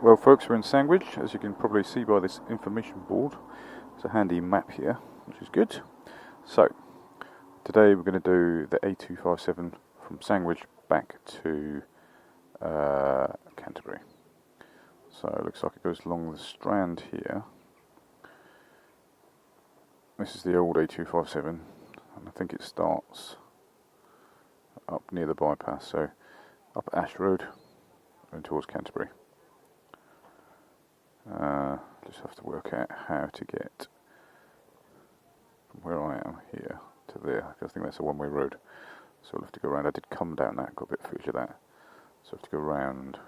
Well folks, we're in Sandwich, as you can probably see by this information board. There's a handy map here, which is good. So, today we're going to do the A257 from Sandwich back to Canterbury. So it looks like it goes along the Strand here. This is the old A257, and I think it starts up near the bypass, so up Ash Road and towards Canterbury. Just have to work out how to get from where I am here to there. I think that's a one-way road, so I'll have to go around. I did come down that, got a bit of footage of that, so I have to go round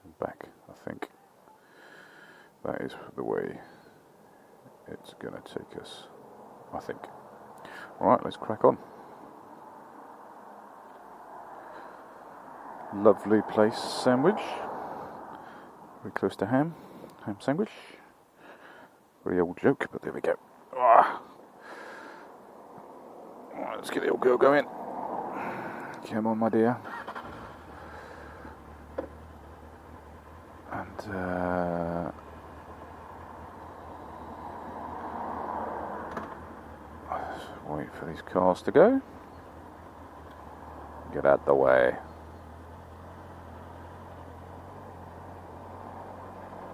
and back. I think that is the way it's going to take us, I think. Alright, let's crack on. Lovely place, Sandwich. Very close to Ham Sandwich. Very old joke, but there we go. Right, let's get the old girl going. Come on, my dear. And wait for these cars to go. Get out the way.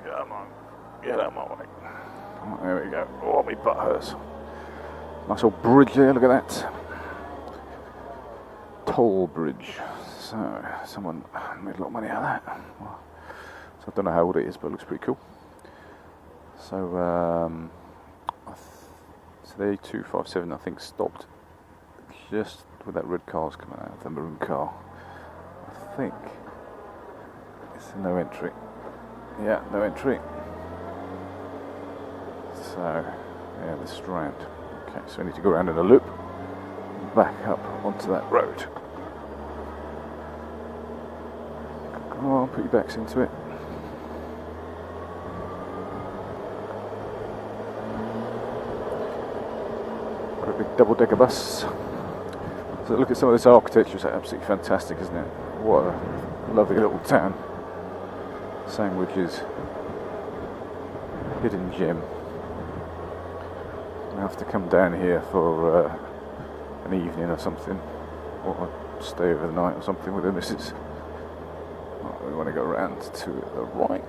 Come on, get out my way. Oh, there we go. Oh, my butt hurts. Nice old bridge there, look at that. Toll bridge. So, someone made a lot of money out of that. Well, so I don't know how old it is, but it looks pretty cool. So, so the A257 I think stopped just with that red car's coming out, the maroon car. I think it's a no entry. Yeah, no entry. So, yeah, the Strand. Okay, so we need to go around in a loop, back up onto that road. Come on, put your backs into it. Got a big double-decker bus. So look at some of this architecture, it's absolutely fantastic, isn't it? What a lovely little town. Sandwich's hidden gem. I have to come down here for an evening or something, or stay over the night or something with the missus. We want to go around to the right.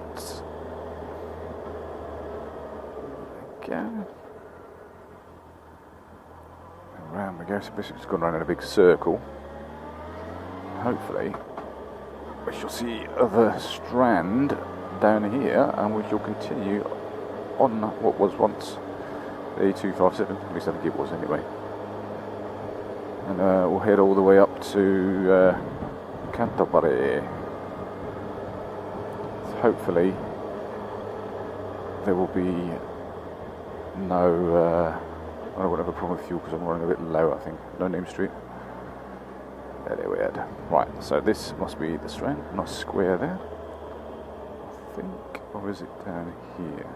Again. And round we go. So basically it's gone around in a big circle. Hopefully we shall see the Strand down here, and we shall continue on what was once the A257, at least I think it was anyway. And we'll head all the way up to Canterbury. So hopefully there will be no, I won't have a problem with fuel because I'm running a bit low, I think. No name street. There we are. Right, so this must be the Strand. Nice square there, I think. Or is it down here?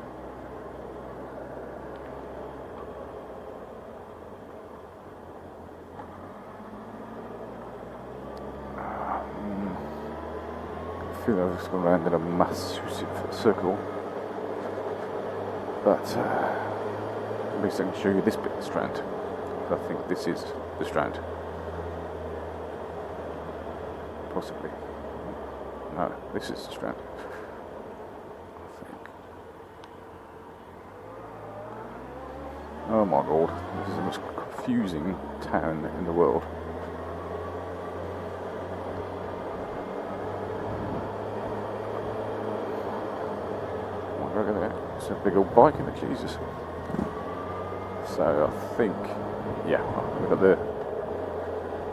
I feel I've just gone around in a massive circle. But at least I can show you this bit of the Strand. I think this is the Strand. Possibly. No, this is the Strand. I think. Oh my god, this is the most confusing town in the world. Oh, look at that. It's a big old bike in it, Jesus. So I think, yeah, we've got the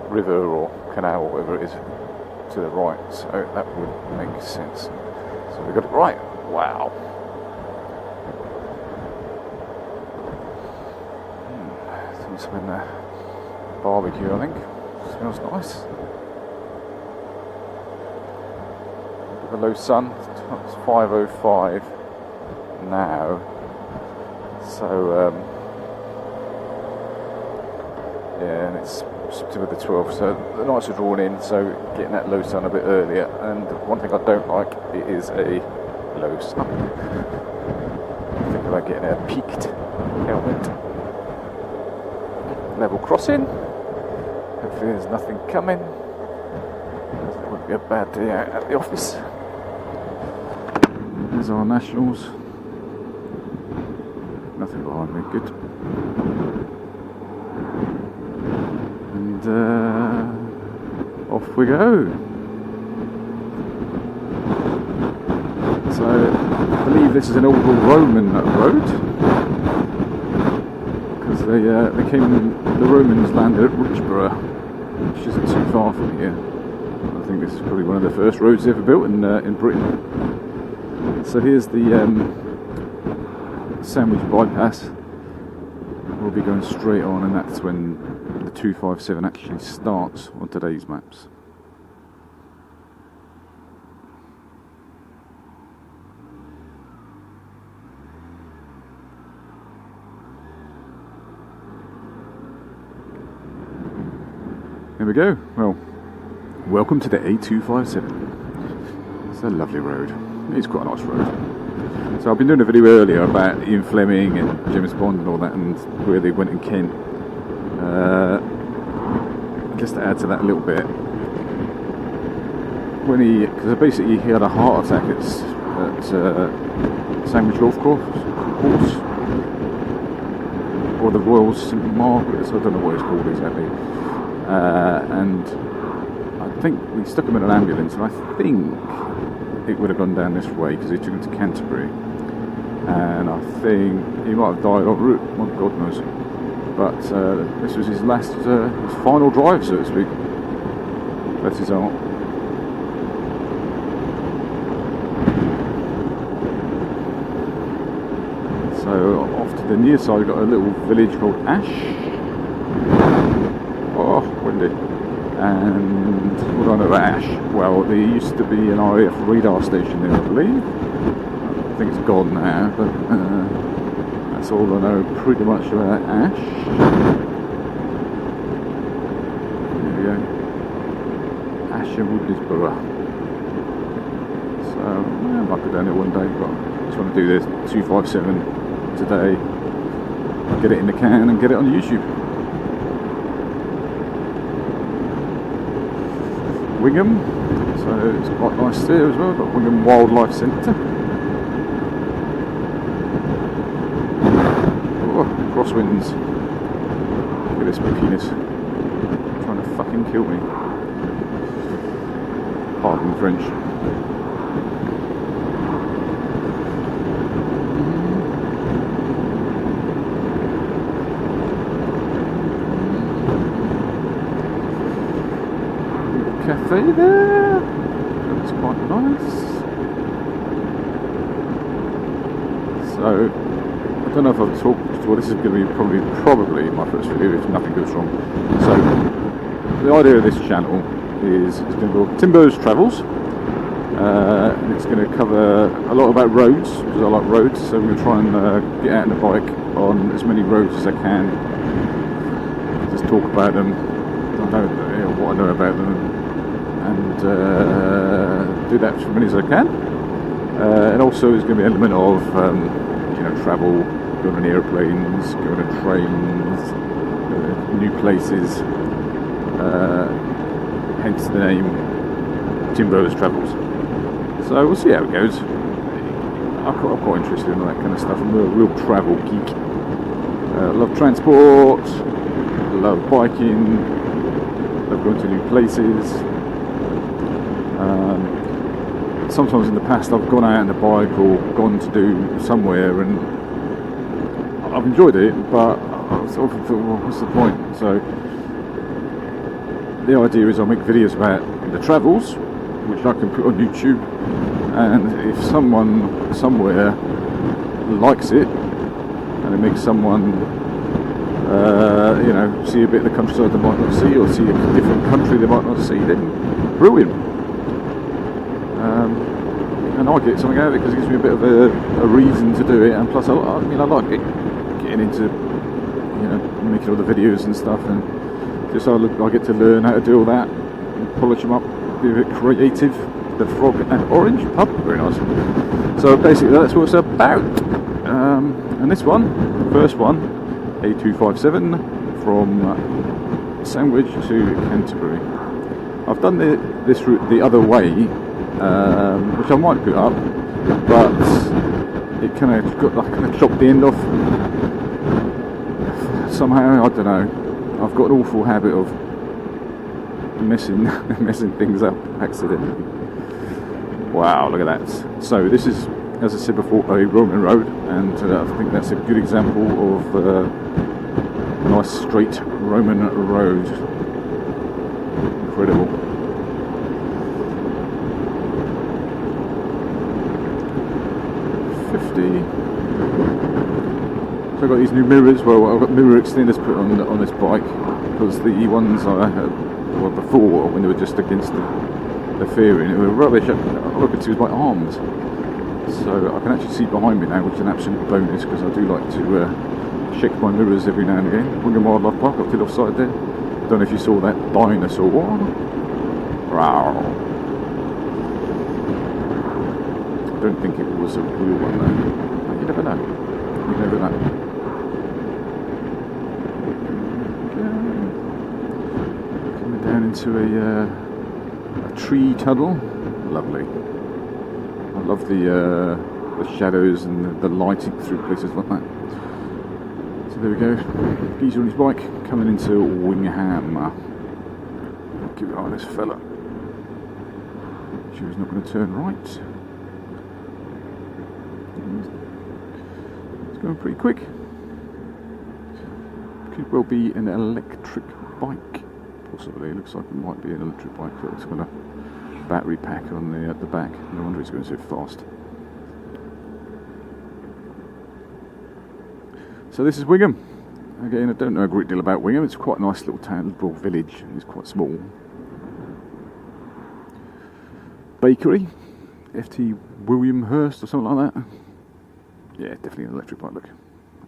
river or canal or whatever it is to the right, so that would make sense. So we got it right. Wow. Some in the barbecue, I think. Smells nice. Look at the low sun. It's 5:05 now. So yeah, and it's September the 12th, so the nights are drawn in, so getting that low sun a bit earlier. And one thing I don't like, it is a close up. Think about getting a peaked helmet. Level crossing. Hopefully there's nothing coming. It won't be a bad day out at the office. There's our nationals. Nothing behind me, good. And off we go. So I believe this is an old Roman road, because they came. The Romans landed at Richborough, which isn't too far from here. I think this is probably one of the first roads ever built in Britain. So here's the Sandwich bypass. We'll be going straight on, and that's when the 257 actually starts on today's maps. There we go. Well, welcome to the A257. It's a lovely road. It's quite a nice road. So I've been doing a video earlier about Ian Fleming and James Bond and all that, and where they went in Kent. Just to add to that a little bit, because basically he had a heart attack at Sandwich Golf Course, or the Royal St Margaret's, I don't know what it's called exactly. And I think we stuck him in an ambulance, and I think it would have gone down this way because he took him to Canterbury, and I think he might have died en route. Oh, God knows. But this was his last, his final drive, so to speak. That's his heart. So off to the near side, we've got a little village called Ash. Oh, windy. And what do I know about Ash? Well, there used to be an RAF radar station there, I believe. I think it's gone now, but that's all I know pretty much about Ash. There we go. Ash and Woodleysborough. So, I might go down there one day, but I just want to do this 257 today. Get it in the can and get it on YouTube. Wingham, so it's quite nice there as well. Got Wingham Wildlife Centre. Oh, crosswinds. Look at this penis. Trying to fucking kill me. Pardon French. Cafe there. That's quite nice. So I don't know if I've talked. Well, this is going to be probably my first video if nothing goes wrong. So the idea of this channel is it's going to be Timbo's Travels, and it's going to cover a lot about roads because I like roads. So we're going to try and get out on the bike on as many roads as I can. Just talk about them. I know what I know about them. And do that as many as I can. And also there's going to be an element of travel, going on airplanes, going on trains, new places. Hence the name Timbo's Travels. So we'll see how it goes. I'm quite interested in that kind of stuff. I'm a real travel geek. Love transport, love biking, love going to new places. Sometimes in the past I've gone out on the bike or gone to do somewhere and I've enjoyed it, but I've sort of thought, well, what's the point? So the idea is I'll make videos about the travels, which I can put on YouTube, and if someone somewhere likes it and it makes someone see a bit of the countryside they might not see, or see a different country they might not see, then brilliant. And I get something out of it because it gives me a bit of a reason to do it, and plus I like getting into making all the videos and stuff, and just I get to learn how to do all that and polish them up, be a bit creative. the Frog and Orange pub. Very nice. So basically that's what it's about. And this one, the first one, A257 from Sandwich to Canterbury. I've done this route the other way, which I might put up, but it kind of chopped the end off somehow. I don't know. I've got an awful habit of messing things up accidentally. Wow, look at that. So this is, as I said before, a Roman road, and I think that's a good example of a nice straight Roman road. Incredible. So I've got these new mirrors. Well, I've got mirror extenders put on this bike, because the ones I had before, when they were just against the fairing, it was rubbish. All I could see was my arms. So I can actually see behind me now, which is an absolute bonus, because I do like to check my mirrors every now and again. Wigan Wildlife Park, up to the offside there. Don't know if you saw that dinosaur. Wow. I don't think it was a real one though. You never know. You never know. Okay. Coming down into a tree tunnel. Lovely. I love the shadows and the lighting through places like that. So there we go. Geezer on his bike coming into Wingham. Keep an eye on this fella. She was not going to turn right. It's going pretty quick. Could well be an electric bike. Possibly. It looks like it might be an electric bike, but it's got a battery pack on the back. No wonder it's going so fast. So this is Wingham. Again, I don't know a great deal about Wingham. It's quite a nice little town, little village. It's quite small. Bakery, FT William Hurst or something like that. Yeah, definitely an electric bike. Look,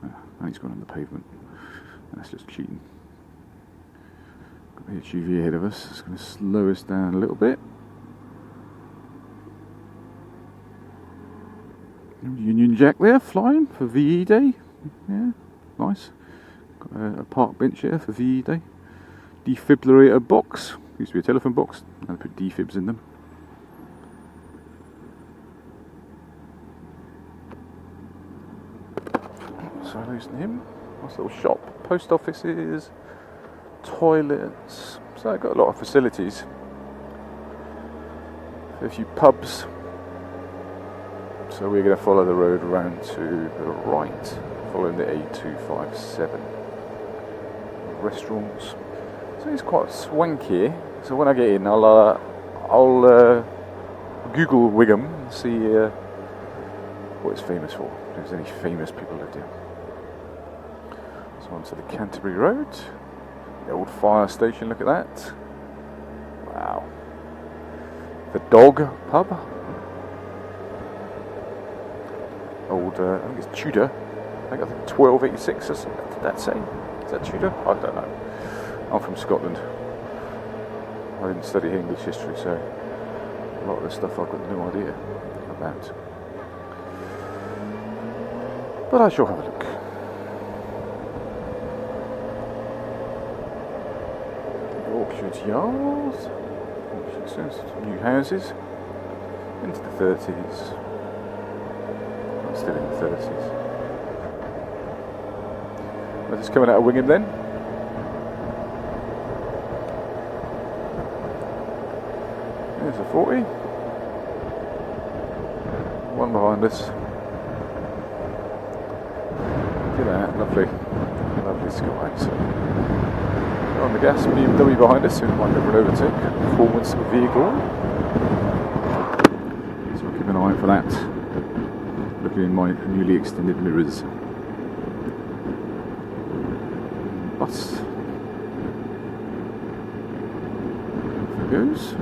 and he's gone on the pavement. That's just cheating. Got the SUV ahead of us. It's going to slow us down a little bit. Union Jack there, flying for VE Day. Yeah, nice. Got a park bench here for VE Day. Defibrillator box. Used to be a telephone box. Now they put defibs in them. So losing him. Nice little shop. Post offices. Toilets. So I've got a lot of facilities. A few pubs. So we're going to follow the road around to the right, following the A257. Restaurants. So it's quite swanky. So when I get in, I'll Google Wingham and see what it's famous for. If there's any famous people lived here. So onto the Canterbury Road. The old fire station. Look at that. Wow. The Dog Pub. Old, I think it's Tudor. I think 1286 or something. What did that say? Is that Tudor? I don't know. I'm from Scotland. I didn't study English history, so a lot of this stuff I've got no idea about. But I shall have a look. Orchard Yards. New houses. Into the 30s. Still in the 30s. We're just coming out of Wingham then. There's a 40. One behind us. Look at that, lovely. Lovely sky. So, on the gas, BMW behind us, who might never overtake. Performance vehicle. So we'll keep an eye out for that. Looking in my newly extended mirrors. Bus. There it goes.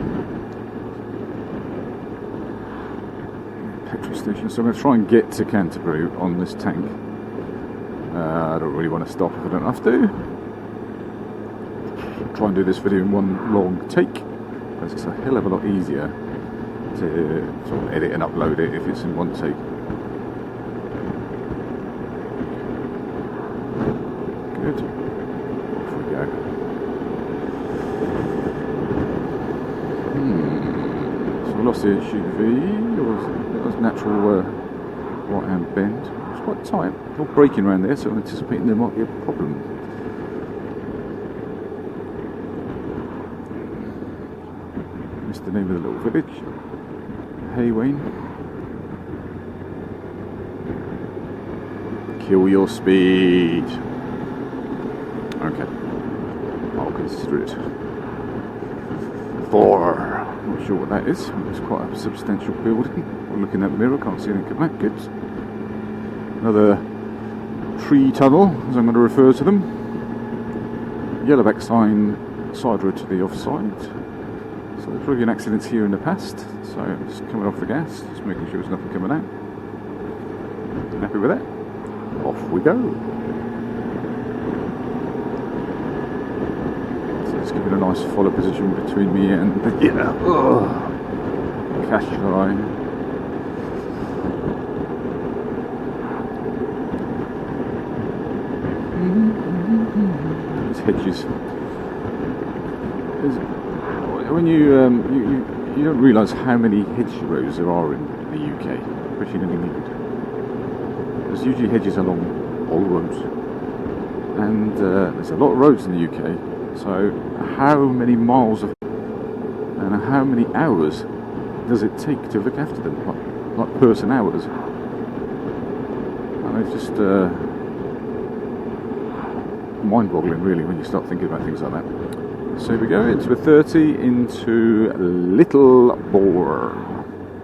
Petrol station. So I'm going to try and get to Canterbury on this tank. I don't really want to stop if I don't have to. Try and do this video in one long take, because it's a hell of a lot easier to sort of edit and upload it if it's in one take. Good. Off we go. So I lost the HUV. It was natural right hand bend. It's quite tight. All braking around there, so I'm anticipating there might be a problem. Missed the name of the little village. Haywain. Kill your speed. Okay. I'll consider it. 4. Not sure what that is. It's quite a substantial building. We'll look in that mirror, can't see anything come back. Good. Another tree tunnel, as I'm going to refer to them. Yellowback sign, side road to the offside. So there's probably been accidents here in the past. So just coming off the gas, just making sure there's nothing coming out. Happy with that? Off we go. So let's give it a nice follow position between me and the cash line. These hedges. When you don't realise how many hedgerows there are in the UK, especially in England. There's usually hedges along all roads, and there's a lot of roads in the UK. So how many miles and how many hours does it take to look after them, like person hours? And it's just mind-boggling, really, when you start thinking about things like that. So here we go, into a 30 into Little Bore,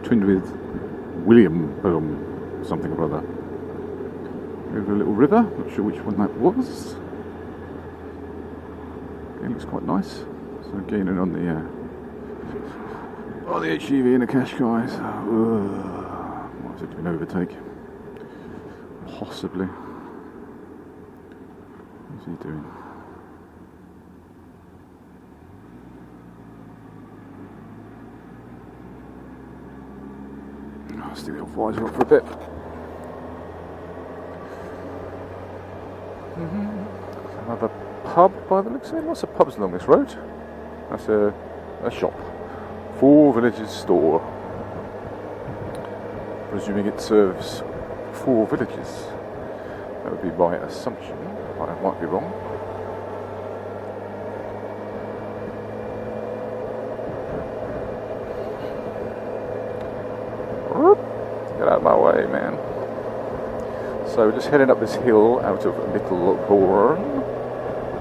twinned with William something or other. Over a little river, not sure which one that was. Okay, looks quite nice. So gaining on the HGV and the cash guys. Might have to do an overtake. Possibly. What's he doing? I'll stick the old visor up for a bit. Another pub by the looks of it. Lots of pubs along this road. That's a shop. 4 Villages store. Presuming it serves 4 villages. That would be my assumption. I might be wrong. Get out of my way, man. So we're just heading up this hill out of Little Bourne,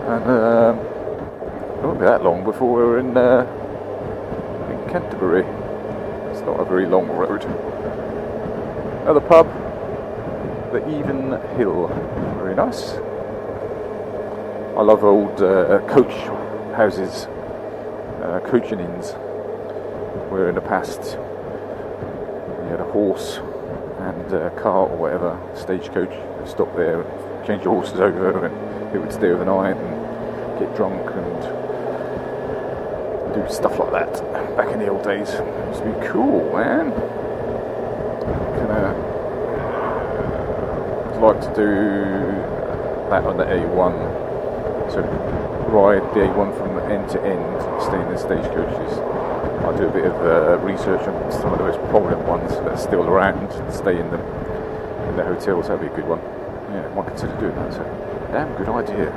and it won't be that long before we're in Canterbury. It's not a very long road. Another pub, the Even Hill, very nice. I love old coach houses, coaching inns, where in the past you had a horse and a cart or whatever, stagecoach, would stop there and change your horses over, and it would stay overnight and get drunk and do stuff like that back in the old days. It used to be cool, man. I'd like to do that on the A1, so ride the A1 from end to end, stay in the stagecoaches. I'll do a bit of research on some of the most prominent ones that are still around, stay in the hotels. That'd be a good one. Yeah, I might consider doing that. So, damn good idea.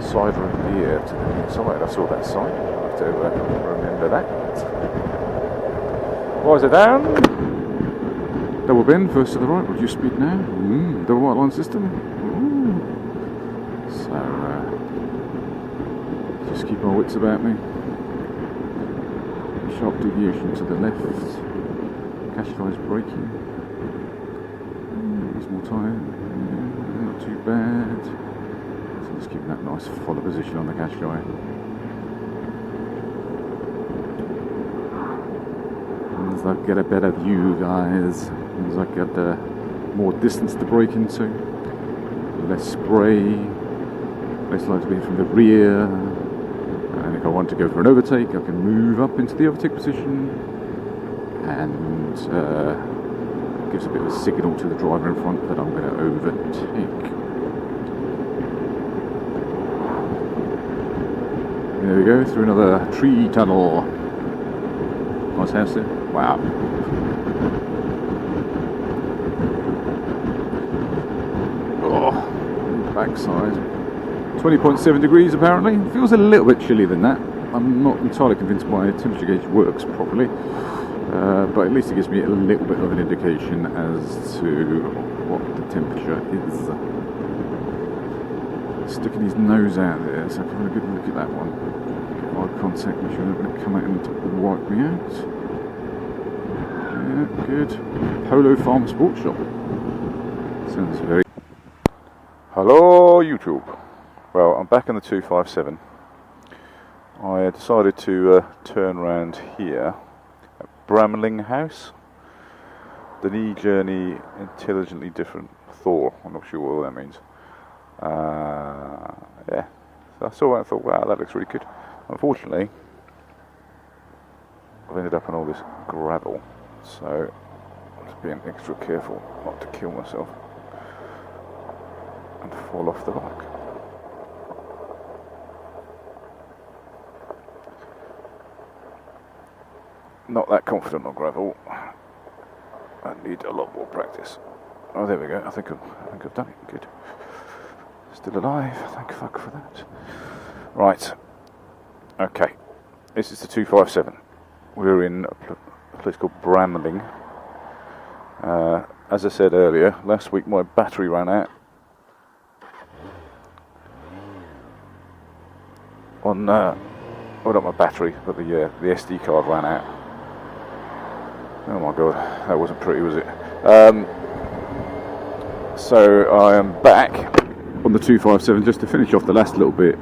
Cider and beer to the inside. I saw that sign. I'll have to remember that. Riser down. Double bend, first to the right. Reduce speed now. Double white line system. So, just keep my wits about me. Sharp deviation to the left. Qashqai's braking. Reasonable time. Not too bad. So just keeping that nice follow position on the Qashqai. As I get a better view, guys, as I get more distance to brake into, less spray, less likely to be from the rear. And if I want to go for an overtake, I can move up into the overtake position and gives a bit of a signal to the driver in front that I'm going to overtake. There we go, through another tree tunnel. Nice house there. Wow. Oh, backside. 20.7 degrees apparently. Feels a little bit chilly than that. I'm not entirely convinced my temperature gauge works properly, but at least it gives me a little bit of an indication as to what the temperature is. Sticking his nose out there, so having a good look at that one. Get eye contact, make sure they're going to come out and wipe me out. Yeah, good. Polo Farm Sports Shop. Sounds very... Hello YouTube. Well, I'm back in the 257. I decided to turn around here at Bramling House. The knee journey intelligently different Thor. I'm not sure what that means. Yeah, so I saw that and thought, wow, that looks really good. Unfortunately, I've ended up on all this gravel, so I'm just being extra careful not to kill myself and fall off the bike. Not that confident on gravel. I need a lot more practice. Oh, there we go. I think I've done it. Good. Still alive. Thank fuck for that. Right. Okay. This is the 257. We're in a place called Bramling. As I said earlier, last week my battery ran out. Well, not my battery, but the SD card ran out. Oh my god, that wasn't pretty, was it? So I am back on the 257 just to finish off the last little bit,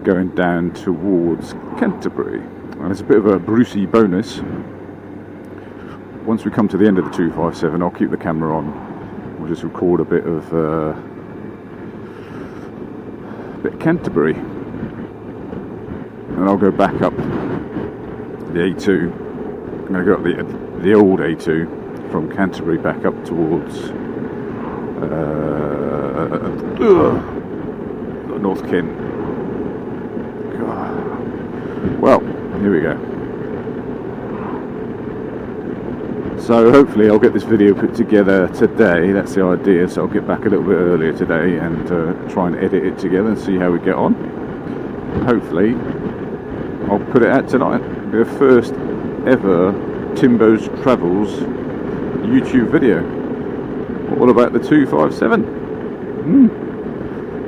going down towards Canterbury. And it's a bit of a Brucey bonus. Once we come to the end of the 257, I'll keep the camera on. We'll just record a bit of Canterbury, and I'll go back up the A2. I'm going to go up the old A2 from Canterbury back up towards North Kent. God. Well, here we go. So hopefully I'll get this video put together today. That's the idea. So I'll get back a little bit earlier today and try and edit it together and see how we get on. Hopefully I'll put it out tonight. It'll be the first ever Timbo's Travels YouTube video, all about the 257.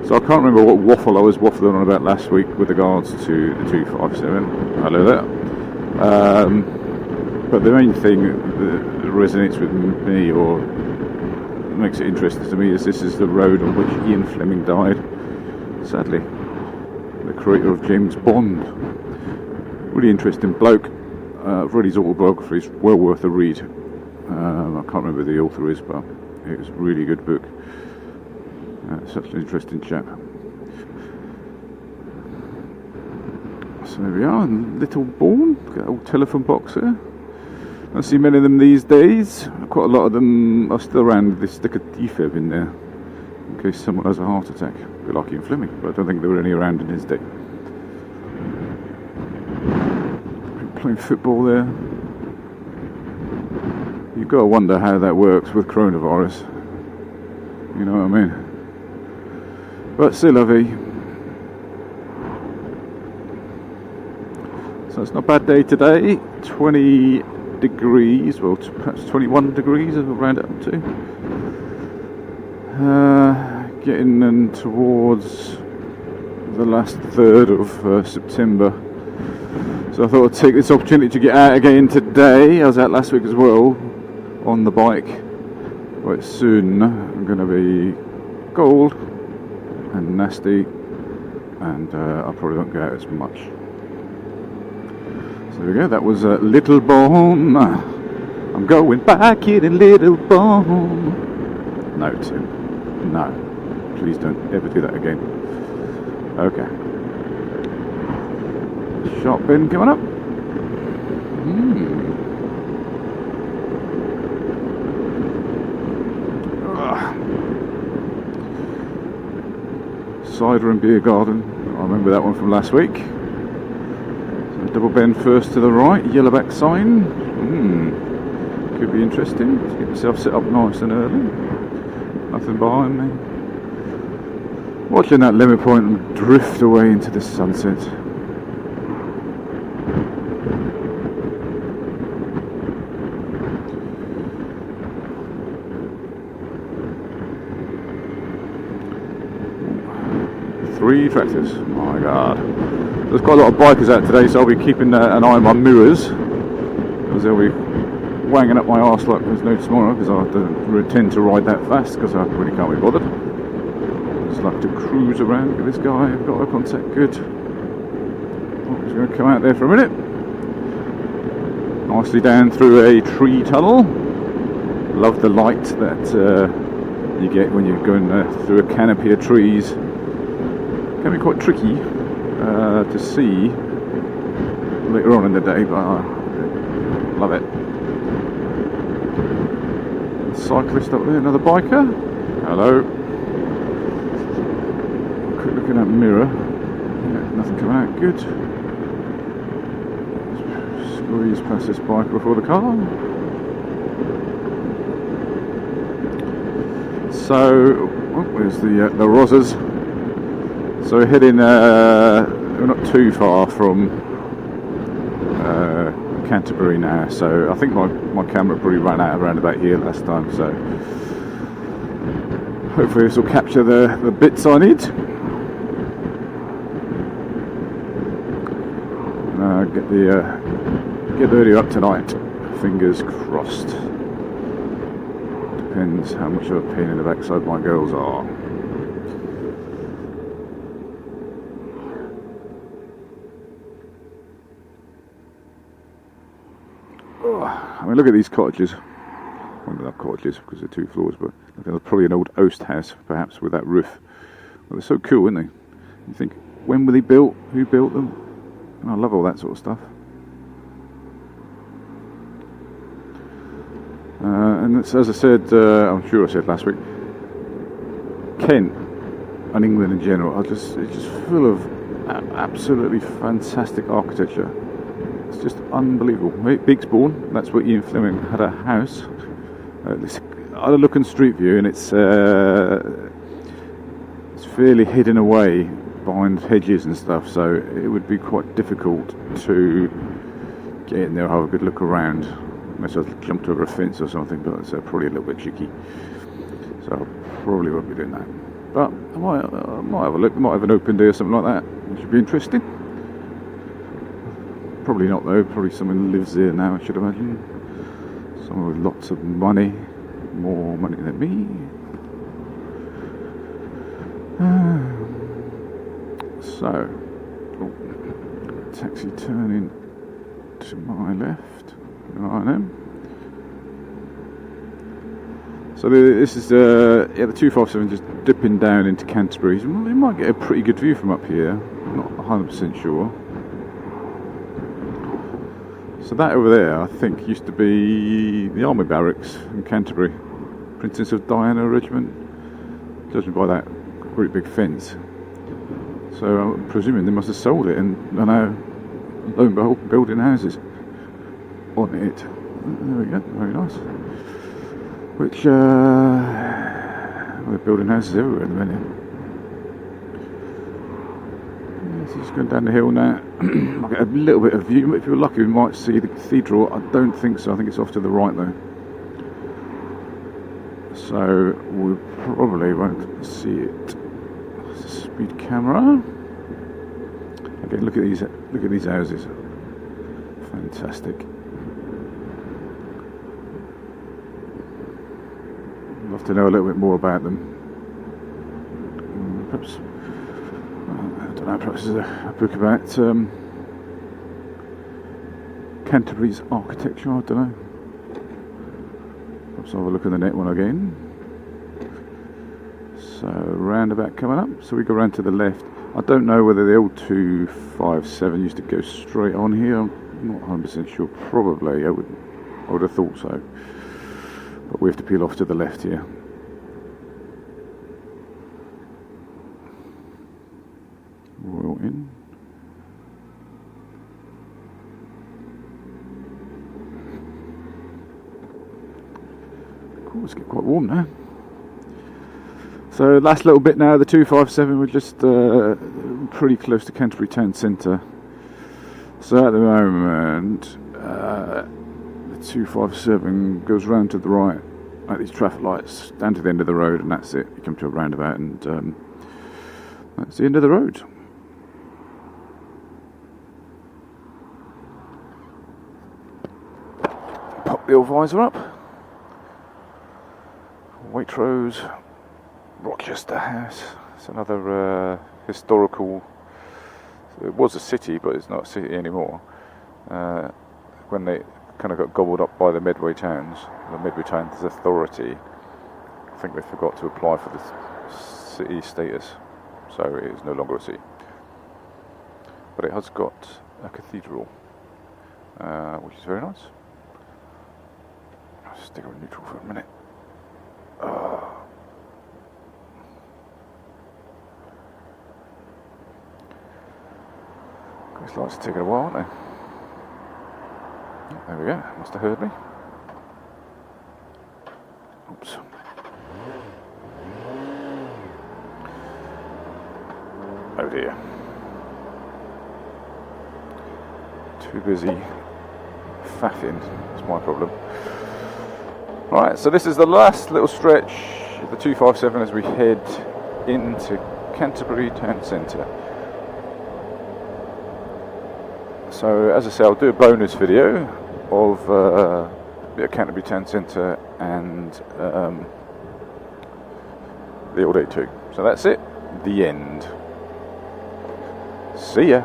So I can't remember what waffle I was waffling on about last week with regards to the 257. Hello there. But the main thing that resonates with me, or makes it interesting to me, is this is the road on which Ian Fleming died. Sadly, the creator of James Bond. Really interesting bloke. I've read his autobiography, it's well worth a read. I can't remember who the author is, but it was a really good book. Such an interesting chap. So there we are, Little Bourne, got an old telephone box there. I see many of them these days. Quite a lot of them are still around with this stick of defib in there, in case someone has a heart attack. A bit like Ian Fleming, but I don't think there were any around in his day. Playing football there. You've got to wonder how that works with coronavirus. You know what I mean? But c'est la vie. So it's not a bad day today. 20 degrees, well perhaps 21 degrees as we'll round it up to. Getting in towards the last third of September. So I thought I'd take this opportunity to get out again today. I was out last week as well on the bike. Quite soon I'm going to be cold and nasty, and I probably won't go out as much. So there we go, that was Little Bourne. I'm going back in Little Bourne. No, Tim. No. Please don't ever do that again. Okay. Sharp bend coming up. cider and beer garden. I remember that one from last week. So double bend first to the right, yellowback sign. Could be interesting. To get myself set up nice and early. Nothing behind me. Watching that limit point drift away into the sunset. Three tractors, my god. There's quite a lot of bikers out today, so I'll be keeping an eye on my mirrors, because they'll be wanging up my arse like there's no tomorrow, because I don't tend to ride that fast, because I really can't be bothered. I just like to cruise around. Look at this guy, I've got eye contact, good. Oh, he's going to come out there for a minute. Nicely down through a tree tunnel. Love the light that you get when you're going through a canopy of trees. Can be quite tricky to see later on in the day, but I love it. Cyclist up there, another biker. Hello. Quick look in that mirror. Yeah, nothing coming out. Good. Squeeze past this biker before the car. So, where's the Rozzers? So we're heading, we're not too far from Canterbury now, so I think my camera probably ran out around about here last time, so hopefully this will capture the bits I need. Get the video up tonight, fingers crossed. Depends how much of a pain in the backside my girls are. I mean, look at these cottages. Well, they're not cottages because they're 2 floors, but they're probably an old oast house, perhaps, with that roof. Well, they're so cool, aren't they? You think, when were they built? Who built them? And I love all that sort of stuff. And it's, as I said, I'm sure I said last week, Kent and England in general it's just full of absolutely fantastic architecture. It's just unbelievable. Bigsbourne, that's where Ian Fleming had a house. I look in Street View, and it's fairly hidden away behind hedges and stuff, so it would be quite difficult to get in there and have a good look around, unless I jumped over a fence or something, but it's probably a little bit tricky, so I probably won't be doing that. But I might have a look. I might have an open day or something like that, which would be interesting. Probably not though, probably someone lives there now, I should imagine. Someone with lots of money, more money than me. So, taxi turning to my left, right then. So this is the 257 just dipping down into Canterbury. You might get a pretty good view from up here, I'm not 100% sure. So that over there, I think, used to be the army barracks in Canterbury, Princess of Diana Regiment, judging by that great big fence. So I'm presuming they must have sold it, and now, lo and behold, building houses on it. There we go, very nice. Which, they're building houses everywhere at the minute. So just going down the hill now. I'll get a little bit of view. If you're lucky, we might see the cathedral. I don't think so. I think it's off to the right though. So we probably won't see it. Speed camera. Okay, look at these houses. Fantastic. I'd love to know a little bit more about them. Perhaps. I don't know, perhaps there's a book about Canterbury's architecture, I don't know. Perhaps I'll have a look at the net one again. So, roundabout coming up, so we go round to the left. I don't know whether the old 257 used to go straight on here, I'm not 100% sure, probably, I would have thought so. But we have to peel off to the left here. Oh, it's getting quite warm now. So last little bit now, the 257, we're just pretty close to Canterbury town centre. So at the moment, the 257 goes round to the right at these traffic lights, down to the end of the road, and that's it. You come to a roundabout, and that's the end of the road. Pop the old visor up. Waitrose, Rochester House. It's another historical. It was a city, but it's not a city anymore. When they kind of got gobbled up by the Midway Towns, the Midway Towns Authority, I think they forgot to apply for the city status, so it is no longer a city. But it has got a cathedral, which is very nice. I'll stick it on neutral for a minute. These lights are taking a while, aren't they? There we go, must have heard me. Oops. Oh dear. Too busy faffing, that's my problem. Right, so this is the last little stretch of the 257 as we head into Canterbury town centre. So as I say, I'll do a bonus video of Canterbury town centre and the old A2. So that's it, the end. See ya.